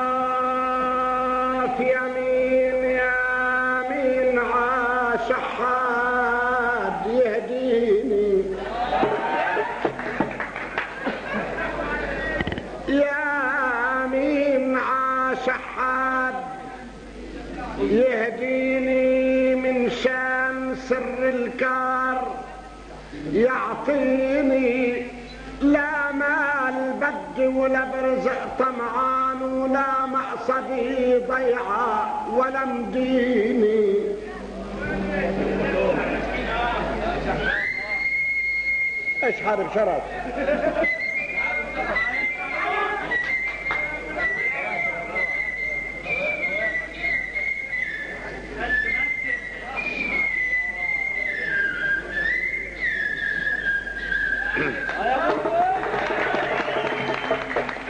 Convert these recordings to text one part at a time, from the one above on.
واف يمين يمين عاشحاد يهديني يمين عاشحاد يهديني من شان سر الكار يعطيني لا مال بدي ولا برزق طمعان ولا مقصدي ضيعة ولا مديني ايش حارب شرف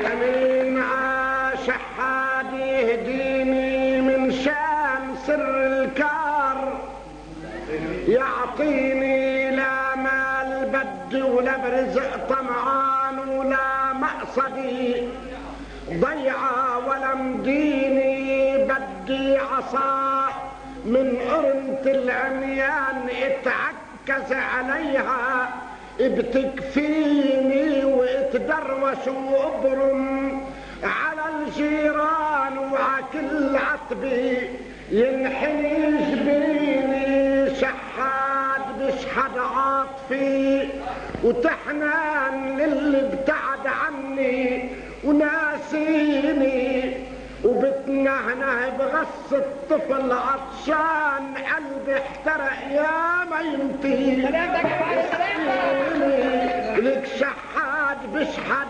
يمين عاشحاد يهديني من شان سر الكار يعطيني لا مال بدي ولا برزق طمعان ولا مقصدي ضيعة ولا مديني بدي عصاه من قرنة العميان اتعكز عليها بتكفيني واتدروش وابرم على الجيران وعلى كل عتبي ينحني جبيني شحاد بشحد عاطفي وتحنان للي ابتعد عني وناسيني وبتنهنه بغص الطفل عطشان قلبي احترق يا ميمتي لك شحاد بشحد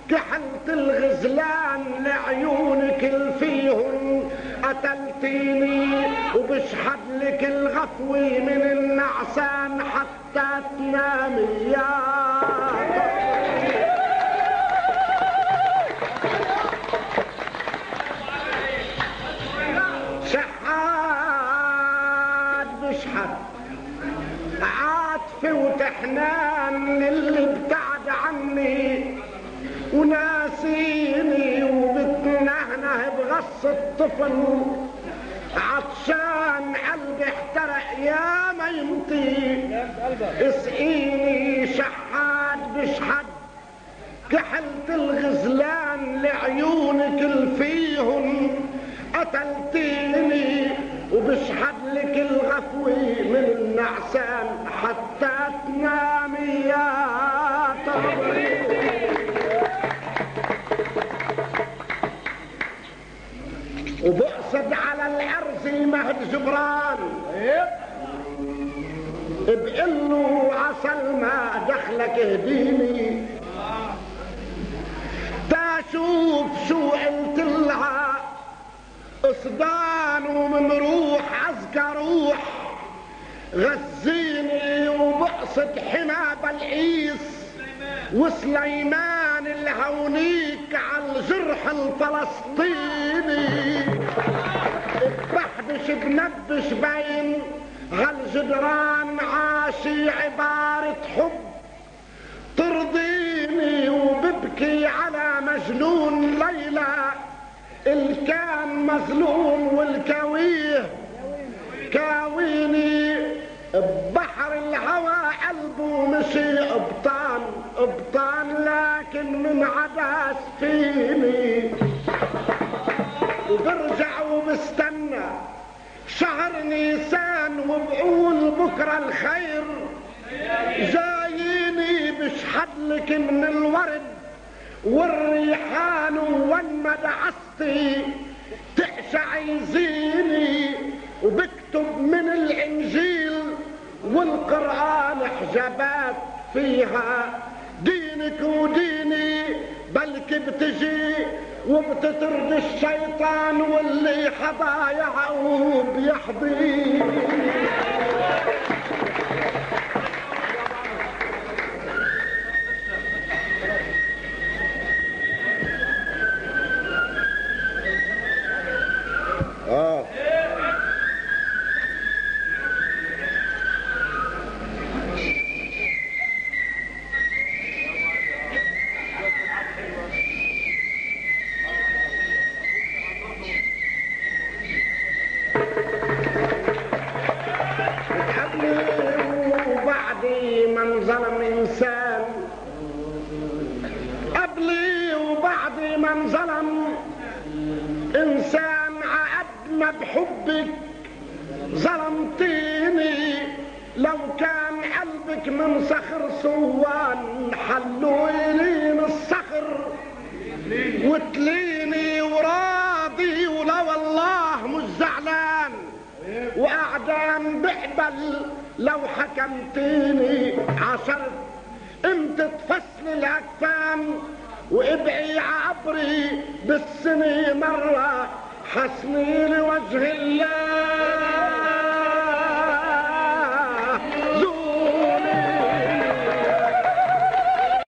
كحلت الغزلان لعيونك الفيهن قتلتيني وبشحد لك الغفوي من النعسان حتى تنامي يا شحاد بشحد عاطفي وتحنان للي ابتعد عني وناسيني وبتنهنه بغص الطفل عطشان قلبي احترق يا ميمتي اسقيني شحاد بشحد كحلت الغزلان لعيونك الفيهن قتلتيني وبشحد لك الغفوي من النعسان حتى تنامي يا طبري وبقصد على العرس مهد جبران بقله عسل ما دخلك اهديني تشوف شو قلت لها اصدان وممروح عزكى روح غزيني وبقصد حما بلقيس وسليمان الهونيك على الجرح الفلسطيني بحبش بنبش بين هالجدران عاشي عبارة حب ترضيني وببكي على مجنون ليلى الكان مظلوم والكويه كاويني ببحر الهوى قلبه مشي ابطان ابطان لكن من عداس فيني وبرجع وبستنى شهر نيسان وبقول بكره الخير جاييني بشحدلك من الورد والريحان وما دعستي تقشع يزيني وبكتب من الانجيل والقرآن حجابات فيها دينك وديني بلكي بتجي وبتطرد الشيطان واللي حضا يعقوب يحضي كان ظلم انسان عقدنا بحبك ظلمتيني، لو كان قلبك من صخر صوان حلولين الصخر وتليني وراضي، ولو الله مش زعلان واعدام بقبل لو حكمتيني عشرت. انت تفصل الاكفان وابعي عبري بالسنة مرة حسني لوجه الله.